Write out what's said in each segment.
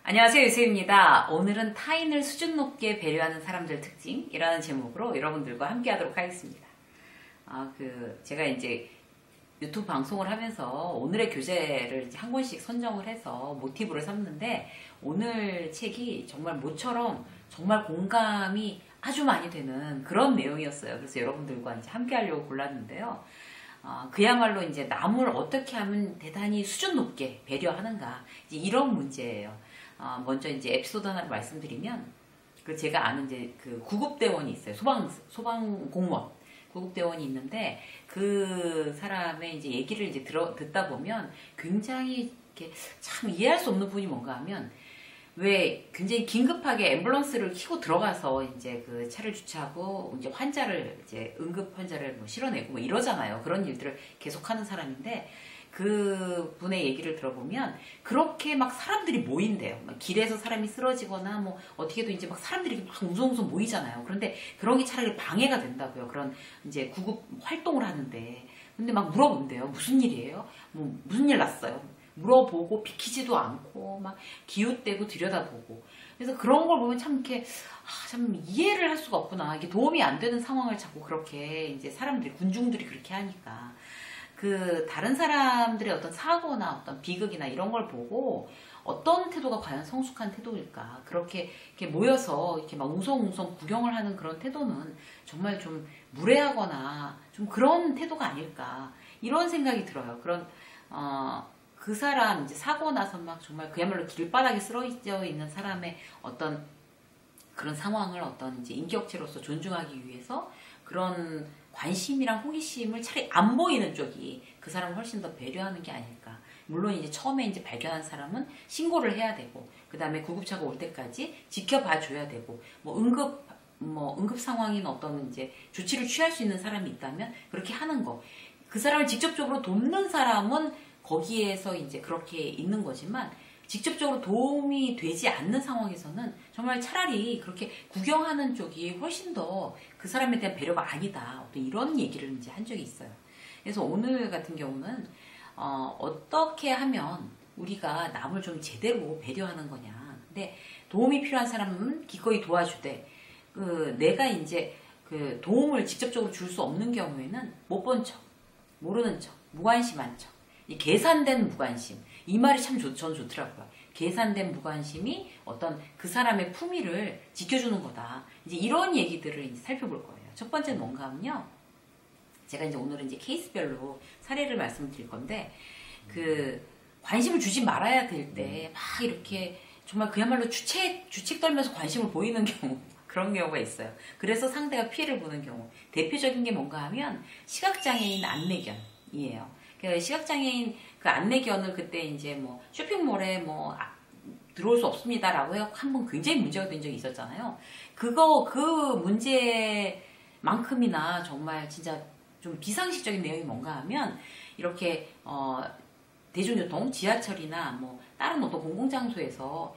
안녕하세요, 유세입니다. 오늘은 타인을 수준 높게 배려하는 사람들 특징이라는 제목으로 여러분들과 함께 하도록 하겠습니다. 제가 이제 유튜브 방송을 하면서 오늘의 교재를 이제 한 권씩 선정을 해서 모티브를 삼는데, 오늘 책이 정말 모처럼 정말 공감이 아주 많이 되는 그런 내용이었어요. 그래서 여러분들과 이제 함께 하려고 골랐는데요. 그야말로 이제 남을 어떻게 하면 대단히 수준 높게 배려하는가, 이제 이런 문제예요. 먼저 이제 에피소드 하나를 말씀드리면, 제가 아는 이제 그 구급대원이 있어요. 소방 공무원. 구급대원이 있는데, 그 사람의 이제 얘기를 이제 듣다 보면 굉장히 이렇게 참 이해할 수 없는 부분이 뭔가 하면, 왜 굉장히 긴급하게 앰뷸런스를 키고 들어가서 이제 그 차를 주차하고 이제 응급 환자를 뭐 실어내고 뭐 이러잖아요. 그런 일들을 계속하는 사람인데, 그 분의 얘기를 들어보면 그렇게 막 사람들이 모인대요. 막 길에서 사람이 쓰러지거나 뭐 어떻게든 이제 막 사람들이 막 웅성웅성 모이잖아요. 그런데 그런 게 차라리 방해가 된다고요. 그런 이제 구급 활동을 하는데. 근데 막 물어본대요. 무슨 일이에요? 뭐 무슨 일 났어요? 물어보고 비키지도 않고 막 기웃대고 들여다보고. 그래서 그런 걸 보면 참 이렇게 참 이해를 할 수가 없구나. 이게 도움이 안 되는 상황을 자꾸 그렇게 이제 군중들이 그렇게 하니까. 다른 사람들의 어떤 사고나 어떤 비극이나 이런 걸 보고 어떤 태도가 과연 성숙한 태도일까. 그렇게 이렇게 모여서 이렇게 막 웅성웅성 구경을 하는 그런 태도는 정말 좀 무례하거나 좀 그런 태도가 아닐까. 이런 생각이 들어요. 그 사람 이제 사고 나서 막 정말 그야말로 길바닥에 쓰러져 있는 사람의 어떤 그런 상황을 어떤 이제 인격체로서 존중하기 위해서 그런 관심이랑 호기심을 차라리 안 보이는 쪽이 그 사람을 훨씬 더 배려하는 게 아닐까. 물론 이제 처음에 이제 발견한 사람은 신고를 해야 되고, 그 다음에 구급차가 올 때까지 지켜봐 줘야 되고, 응급 상황인 어떤 이제 조치를 취할 수 있는 사람이 있다면 그렇게 하는 거. 그 사람을 직접적으로 돕는 사람은 거기에서 이제 그렇게 있는 거지만, 직접적으로 도움이 되지 않는 상황에서는 정말 차라리 그렇게 구경하는 쪽이 훨씬 더 그 사람에 대한 배려가 아니다. 어떤 이런 얘기를 이제 한 적이 있어요. 그래서 오늘 같은 경우는 어떻게 하면 우리가 남을 좀 제대로 배려하는 거냐. 근데 도움이 필요한 사람은 기꺼이 도와주되, 내가 이제 도움을 직접적으로 줄 수 없는 경우에는 못 본 척, 모르는 척, 무관심한 척, 이 계산된 무관심. 이 말이 참 전 좋더라고요. 계산된 무관심이 어떤 그 사람의 품위를 지켜주는 거다. 이제 이런 얘기들을 이제 살펴볼 거예요. 첫 번째는 뭔가 하면요. 제가 이제 오늘은 이제 케이스별로 사례를 말씀드릴 건데, 관심을 주지 말아야 될 때 막 이렇게 정말 그야말로 주책 떨면서 관심을 보이는 경우, 그런 경우가 있어요. 그래서 상대가 피해를 보는 경우. 대표적인 게 뭔가 하면 시각장애인 안내견이에요. 시각장애인 그 안내견을 그때 이제 뭐 쇼핑몰에 들어올 수 없습니다라고 해서 한번 굉장히 문제가 된 적이 있었잖아요. 그 문제만큼이나 정말 진짜 좀 비상식적인 내용이 뭔가 하면, 이렇게 대중교통, 지하철이나 뭐 다른 어떤 공공장소에서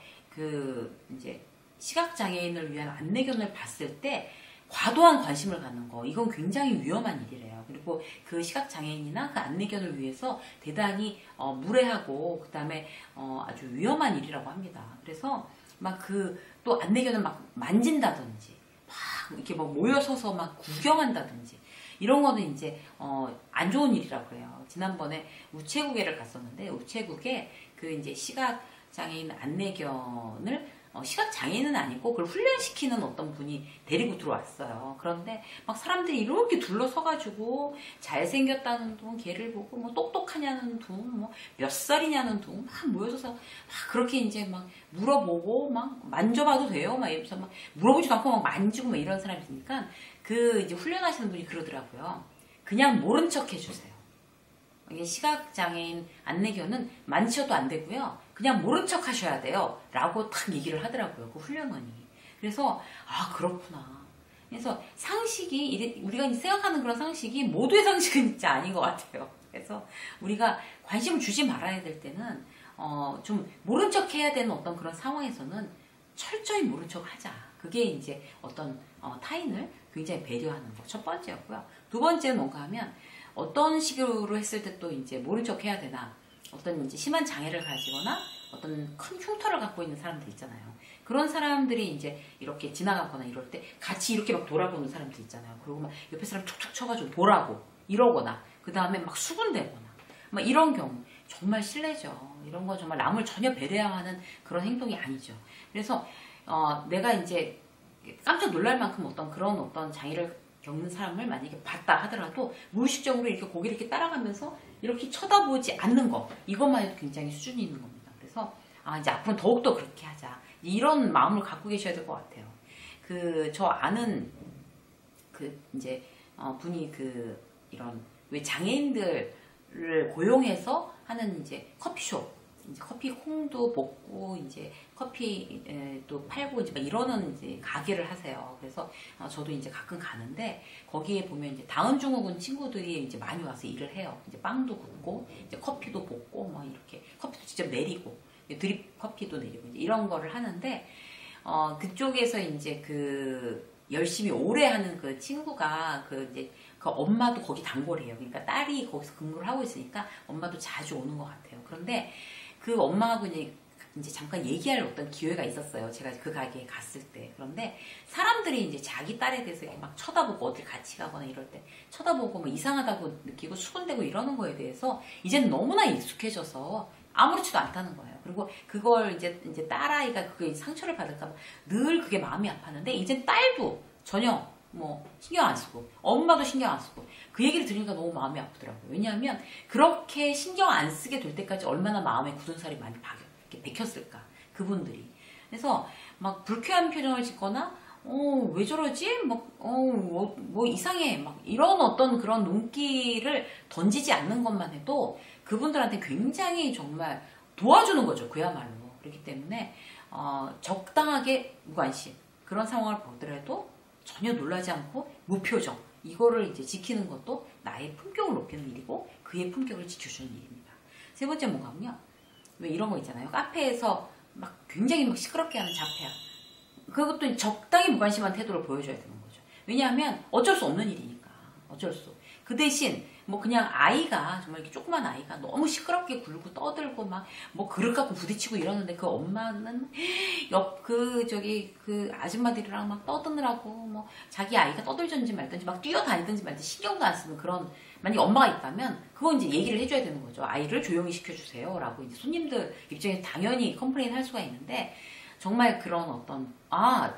이제 시각장애인을 위한 안내견을 봤을 때 과도한 관심을 갖는 거, 이건 굉장히 위험한 일이래요. 그리고 그 시각장애인이나 그 안내견을 위해서 대단히 무례하고 그 다음에 아주 위험한 일이라고 합니다. 그래서 또 안내견을 막 만진다든지 막 이렇게 막 모여서서 막 구경한다든지 이런 거는 이제 안 좋은 일이라고 해요. 지난번에 우체국에를 갔었는데, 우체국에 이제 시각장애인 안내견을 시각장애인은 아니고 그걸 훈련시키는 어떤 분이 데리고 들어왔어요. 그런데 막 사람들이 이렇게 둘러서가지고 잘생겼다는 둥, 걔를 보고 뭐 똑똑하냐는 둥, 뭐 몇 살이냐는 둥, 막 모여서 막 그렇게 이제 막 물어보고 막 만져봐도 돼요? 막 이러면서 막 물어보지도 않고 막 만지고 막 이런 사람이 있으니까 이제 훈련하시는 분이 그러더라고요. 그냥 모른 척 해주세요. 이게 시각장애인 안내견은 만지셔도 안 되고요. 그냥 모른 척 하셔야 돼요. 라고 딱 얘기를 하더라고요. 그 훈련원이. 그래서, 그렇구나. 그래서 우리가 생각하는 그런 상식이 모두의 상식은 진짜 아닌 것 같아요. 그래서 우리가 관심을 주지 말아야 될 때는, 좀 모른 척 해야 되는 어떤 그런 상황에서는 철저히 모른 척 하자. 그게 이제 어떤, 타인을 굉장히 배려하는 거. 첫 번째였고요. 두 번째는 뭔가 하면, 어떤 식으로 했을 때 또 이제 모른 척 해야 되나. 어떤 이제 심한 장애를 가지거나 어떤 큰 흉터를 갖고 있는 사람들 있잖아요. 그런 사람들이 이제 이렇게 지나가거나 이럴 때 같이 이렇게 막 돌아보는 사람들 있잖아요. 그리고 막 옆에 사람 툭툭 쳐가지고 보라고 이러거나 그 다음에 막 수군대거나 막 이런 경우 정말 실례죠. 이런 거 정말 남을 전혀 배려하는 그런 행동이 아니죠. 그래서 내가 이제 깜짝 놀랄 만큼 그런 어떤 장애를 겪는 사람을 만약에 봤다 하더라도 무의식적으로 이렇게 고개를 이렇게 따라가면서 이렇게 쳐다보지 않는 거 이것만 해도 굉장히 수준이 있는 겁니다. 그래서 이제 앞으로 더욱더 그렇게 하자 이런 마음을 갖고 계셔야 될 것 같아요. 저 아는 이제 분이 이런 왜 장애인들을 고용해서 하는 이제 커피숍 이제 커피 콩도 볶고 이제 커피 또 팔고 이제 막 이러는 이제 가게를 하세요. 그래서 저도 이제 가끔 가는데 거기에 보면 이제 다운 증후군 친구들이 이제 많이 와서 일을 해요. 이제 빵도 굽고 이제 커피도 볶고 막 이렇게 커피도 직접 내리고 드립 커피도 내리고 이제 이런 거를 하는데 그쪽에서 이제 열심히 오래 하는 그 친구가 이제 그 엄마도 거기 단골이에요. 그러니까 딸이 거기서 근무를 하고 있으니까 엄마도 자주 오는 것 같아요. 그런데 그 엄마하고 이제 잠깐 얘기할 어떤 기회가 있었어요. 제가 그 가게에 갔을 때. 그런데 사람들이 이제 자기 딸에 대해서 이렇게 막 쳐다보고 어디 같이 가거나 이럴 때 쳐다보고 뭐 이상하다고 느끼고 수군대고 이러는 거에 대해서 이제는 너무나 익숙해져서 아무렇지도 않다는 거예요. 그리고 그걸 이제 딸아이가 그게 상처를 받을까 봐 늘 그게 마음이 아팠는데 이제 딸도 전혀 뭐 신경 안 쓰고 엄마도 신경 안 쓰고 그 얘기를 들으니까 너무 마음이 아프더라고요. 왜냐하면 그렇게 신경 안 쓰게 될 때까지 얼마나 마음에 굳은 살이 많이 박혔을까 그분들이. 그래서 막 불쾌한 표정을 짓거나 왜 저러지? 뭐 이상해 막 이런 어떤 그런 눈길을 던지지 않는 것만 해도 그분들한테 굉장히 정말 도와주는 거죠. 그야말로. 그렇기 때문에 적당하게 무관심 그런 상황을 보더라도 전혀 놀라지 않고 무표정 이거를 이제 지키는 것도 나의 품격을 높이는 일이고 그의 품격을 지켜주는 일입니다. 세 번째 뭔가면요. 왜 이런 거 있잖아요. 카페에서 막 굉장히 막 시끄럽게 하는 자폐아. 그것도 적당히 무관심한 태도를 보여줘야 되는 거죠. 왜냐하면 어쩔 수 없는 일이니까. 어쩔 수. 그 대신 뭐 그냥 아이가 정말 이렇게 조그만 아이가 너무 시끄럽게 굴고 떠들고 막 뭐 그릇 갖고 부딪히고 이러는데 그 엄마는 그 아줌마들이랑 막 떠드느라고 뭐 자기 아이가 떠들든지 말든지 막 뛰어다니든지 말든지 신경도 안 쓰는 그런 만약에 엄마가 있다면 그건 이제 얘기를 해줘야 되는 거죠. 아이를 조용히 시켜주세요 라고 이제 손님들 입장에서 당연히 컴플레인 할 수가 있는데 정말 그런 어떤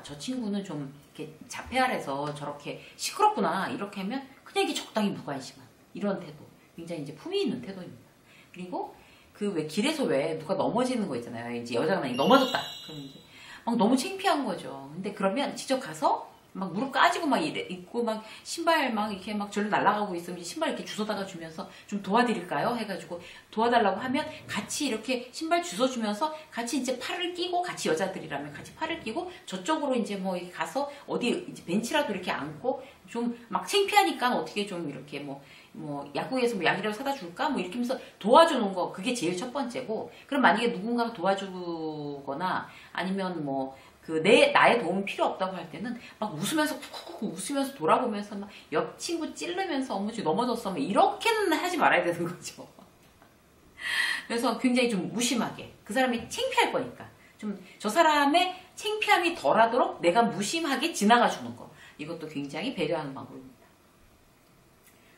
저 친구는 좀 이렇게 자폐아라서 저렇게 시끄럽구나 이렇게 하면 그냥 이게 적당히 무관심한 이런 태도 굉장히 이제 품위 있는 태도입니다. 그리고 왜 길에서 왜 누가 넘어지는 거 있잖아요. 이제 여자가 만약에 넘어졌다 그러면 이제 막 너무 창피한 거죠. 근데 그러면 직접 가서 막 무릎 까지고 막 있고 막 신발 막 이렇게 막 절로 날아가고 있으면 신발 이렇게 주워다가 주면서 좀 도와드릴까요? 해가지고 도와달라고 하면 같이 이렇게 신발 주워주면서 같이 이제 팔을 끼고 같이 여자들이라면 같이 팔을 끼고 저쪽으로 이제 뭐 이렇게 가서 어디 이제 벤치라도 이렇게 앉고 좀 막 창피하니까 어떻게 좀 이렇게 뭐 약국에서 뭐 약이라도 사다 줄까? 뭐 이렇게 하면서 도와주는 거 그게 제일 첫 번째고 그럼 만약에 누군가가 도와주거나 아니면 나의 도움이 필요 없다고 할 때는 막 웃으면서 쿡쿡쿡 웃으면서 돌아보면서 막 옆 친구 찌르면서 어머지 넘어졌어 뭐 이렇게는 하지 말아야 되는 거죠. 그래서 굉장히 좀 무심하게 그 사람이 창피할 거니까 좀 저 사람의 창피함이 덜하도록 내가 무심하게 지나가 주는 거 이것도 굉장히 배려하는 방법입니다.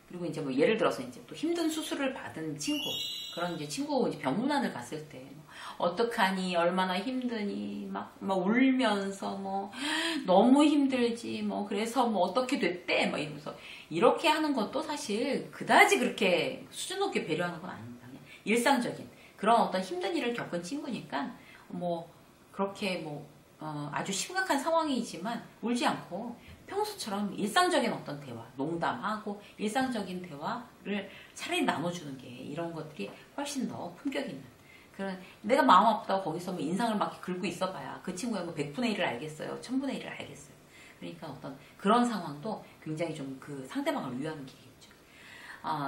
그리고 이제 뭐 예를 들어서 이제 또 힘든 수술을 받은 친구 그런 이제 친구 이제 병문안을 갔을 때 어떡하니 얼마나 힘드니 막 울면서 너무 힘들지 그래서 어떻게 됐대 이러면서 이렇게 하는 것도 사실 그다지 그렇게 수준 높게 배려하는 건 아닙니다. 그냥 일상적인 그런 어떤 힘든 일을 겪은 친구니까 그렇게 아주 심각한 상황이지만 울지 않고 평소처럼 일상적인 어떤 대화, 농담하고 일상적인 대화를 차라리 나눠주는 게 이런 것들이 훨씬 더 품격 있는 내가 마음 아프다고 거기서 인상을 막 긁고 있어봐야 그 친구야 100분의 1을 알겠어요. 1000분의 1을 알겠어요. 그러니까 어떤 그런 상황도 굉장히 좀 그 상대방을 위하는 길이겠죠.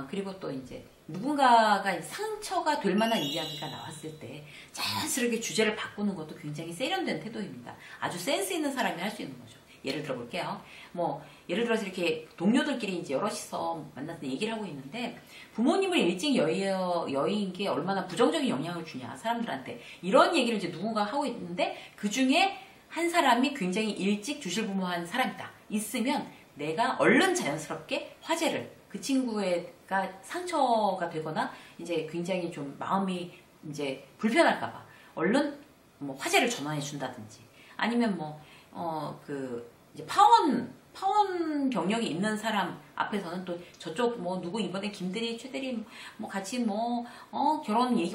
그리고 또 이제 누군가가 상처가 될 만한 이야기가 나왔을 때 자연스럽게 주제를 바꾸는 것도 굉장히 세련된 태도입니다. 아주 센스 있는 사람이 할 수 있는 거죠. 예를 들어 볼게요. 뭐 예를 들어서 이렇게 동료들끼리 이제 여럿이서 만나서 얘기를 하고 있는데 부모님을 일찍 여의인 게 얼마나 부정적인 영향을 주냐 사람들한테 이런 얘기를 이제 누군가 하고 있는데 그 중에 한 사람이 굉장히 일찍 주실부모한 사람이다. 있으면 내가 얼른 자연스럽게 화제를 그 친구가 상처가 되거나 이제 굉장히 좀 마음이 이제 불편할까봐 얼른 뭐 화제를 전환해 준다든지 아니면 이제 파원 경력이 있는 사람 앞에서는 또 저쪽 뭐 누구 이번에 김대리 최대리 뭐 같이 결혼 얘기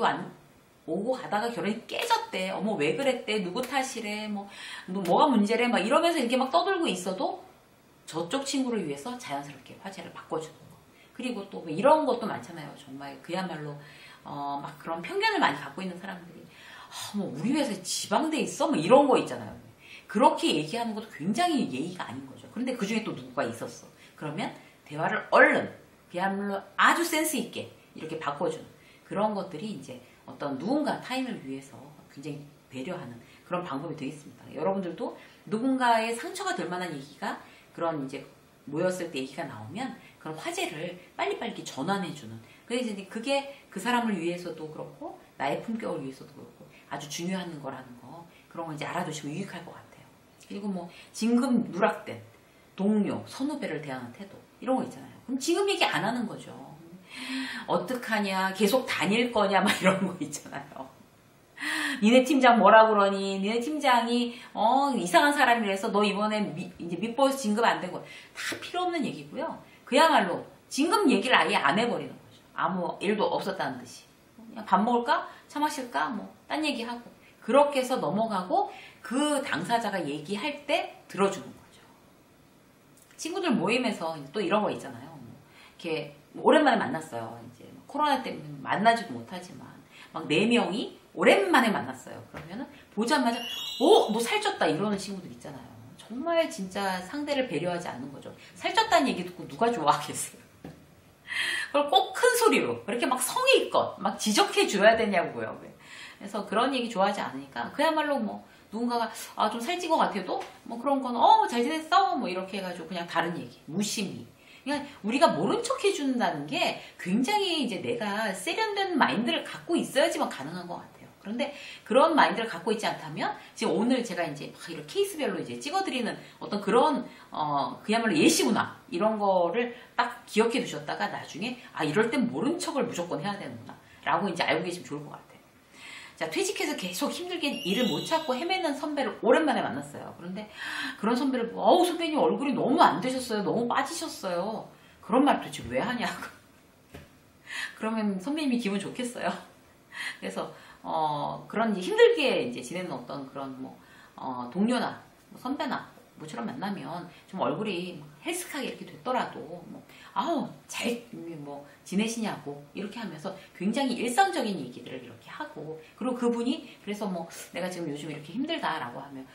오고 가다가 결혼이 깨졌대. 어머 왜 그랬대? 누구 탓이래? 뭐가 문제래? 막 이러면서 이렇게 막 떠들고 있어도 저쪽 친구를 위해서 자연스럽게 화제를 바꿔주는 거. 그리고 또뭐 이런 것도 많잖아요. 정말 그야말로 막 그런 편견을 많이 갖고 있는 사람들이 뭐 우리 회사에 지방대 있어? 뭐 이런 거 있잖아요. 그렇게 얘기하는 것도 굉장히 예의가 아닌 거죠. 그런데 그 중에 또 누구가 있었어. 그러면 대화를 얼른 그야말로 아주 센스 있게 이렇게 바꿔주는 그런 것들이 이제 어떤 누군가 타인을 위해서 굉장히 배려하는 그런 방법이 되겠습니다. 여러분들도 누군가의 상처가 될 만한 얘기가 그런 이제 모였을 때 얘기가 나오면 그런 화제를 빨리빨리 전환해주는 그래서 이제 그게 그 사람을 위해서도 그렇고 나의 품격을 위해서도 그렇고 아주 중요한 거라는 거 그런 거 이제 알아두시면 유익할 것 같아요. 그리고 뭐 진급 누락된 동료, 선후배를 대하는 태도 이런 거 있잖아요. 그럼 지금 얘기 안 하는 거죠. 어떡하냐, 계속 다닐 거냐, 막 이런 거 있잖아요. 니네 팀장 뭐라 그러니, 니네 팀장이, 이상한 사람이라서 너 이번에 이제 밑보여서 진급 안 된 거. 다 필요 없는 얘기고요. 그야말로 진급 얘기를 아예 안 해버리는 거죠. 아무 일도 없었다는 듯이. 그냥 밥 먹을까? 차 마실까? 딴 얘기하고. 그렇게 해서 넘어가고 그 당사자가 얘기할 때 들어주는 거죠. 친구들 모임에서 또 이런 거 있잖아요. 이렇게 오랜만에 만났어요. 이제 코로나 때문에 만나지도 못하지만 막 4명이 오랜만에 만났어요. 그러면은 보자마자 너 살쪘다 이러는 친구들 있잖아요. 정말 진짜 상대를 배려하지 않는 거죠. 살쪘다는 얘기 듣고 누가 좋아하겠어요. 그걸 꼭 큰 소리로 그렇게 막 성의껏 막 지적해 줘야 되냐고요. 그래서 그런 얘기 좋아하지 않으니까 그야말로 누군가가 좀 살찐 것 같아도 그런 거는 잘 지냈어? 이렇게 해가지고 그냥 다른 얘기 무심히 그러니까 우리가 모른 척 해준다는 게 굉장히 이제 내가 세련된 마인드를 갖고 있어야지만 가능한 것 같아요. 그런데 그런 마인드를 갖고 있지 않다면 지금 오늘 제가 이제 막 이런 케이스별로 이제 찍어드리는 어떤 그런 그야말로 예시 문화 이런 거를 딱 기억해 두셨다가 나중에 이럴 땐 모른 척을 무조건 해야 되는구나 라고 이제 알고 계시면 좋을 것 같아요. 자, 퇴직해서 계속 힘들게 일을 못 찾고 헤매는 선배를 오랜만에 만났어요. 그런데 그런 선배를 선배님 얼굴이 너무 안 되셨어요. 너무 빠지셨어요. 그런 말 도대체 왜 하냐고. 그러면 선배님이 기분 좋겠어요. 그래서 그런 이제 힘들게 이제 지내는 어떤 그런 동료나 선배나 모처럼 만나면 좀 얼굴이 헬스하게 이렇게 됐더라도 잘 지내시냐고 이렇게 하면서 굉장히 일상적인 얘기들을 이렇게 하고 그리고 그분이 그래서 내가 지금 요즘 이렇게 힘들다라고 하면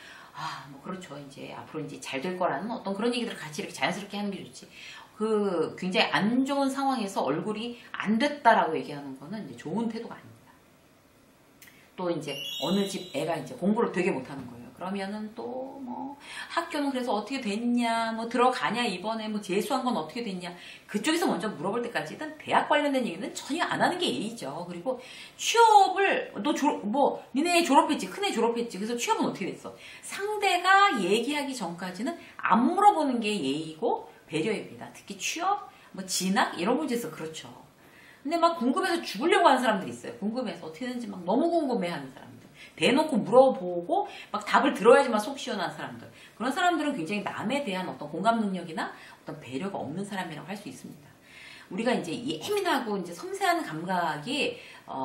그렇죠. 이제 앞으로 이제 잘 될 거라는 어떤 그런 얘기들을 같이 이렇게 자연스럽게 하는 게 좋지. 그 굉장히 안 좋은 상황에서 얼굴이 안 됐다라고 얘기하는 거는 이제 좋은 태도가 아닙니다. 또 이제 어느 집 애가 이제 공부를 되게 못하는 거예요. 그러면은 또 학교는 그래서 어떻게 됐냐, 들어가냐, 이번에 재수한 건 어떻게 됐냐. 그쪽에서 먼저 물어볼 때까지는 대학 관련된 얘기는 전혀 안 하는 게 예의죠. 그리고 취업을, 니네 졸업했지, 큰애 졸업했지. 그래서 취업은 어떻게 됐어? 상대가 얘기하기 전까지는 안 물어보는 게 예의고 배려입니다. 특히 취업, 진학, 이런 문제에서 그렇죠. 근데 궁금해서 죽으려고 하는 사람들이 있어요. 궁금해서 어떻게 되는지 너무 궁금해하는 사람들. 대놓고 물어보고 답을 들어야지만 속 시원한 사람들. 그런 사람들은 굉장히 남에 대한 어떤 공감 능력이나 어떤 배려가 없는 사람이라고 할 수 있습니다. 우리가 이제 예민하고 이제 섬세한 감각이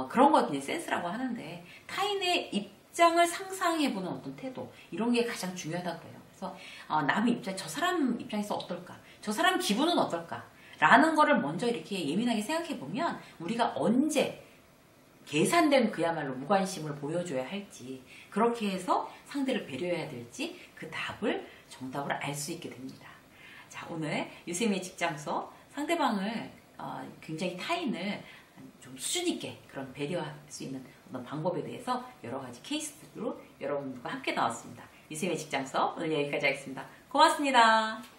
그런 것 이제 센스라고 하는데 타인의 입장을 상상해보는 어떤 태도 이런 게 가장 중요하다고 그래요. 그래서 남의 입장, 저 사람 입장에서 어떨까? 저 사람 기분은 어떨까? 라는 거를 먼저 이렇게 예민하게 생각해 보면 우리가 언제 계산된 그야말로 무관심을 보여줘야 할지 그렇게 해서 상대를 배려해야 될지 그 정답을 알 수 있게 됩니다. 자, 오늘 유쌤의 직장 수업 상대방을 굉장히 타인을 좀 수준 있게 그런 배려할 수 있는 어떤 방법에 대해서 여러 가지 케이스로 여러분들과 함께 나왔습니다. 유쌤의 직장 수업 오늘 여기까지 하겠습니다. 고맙습니다.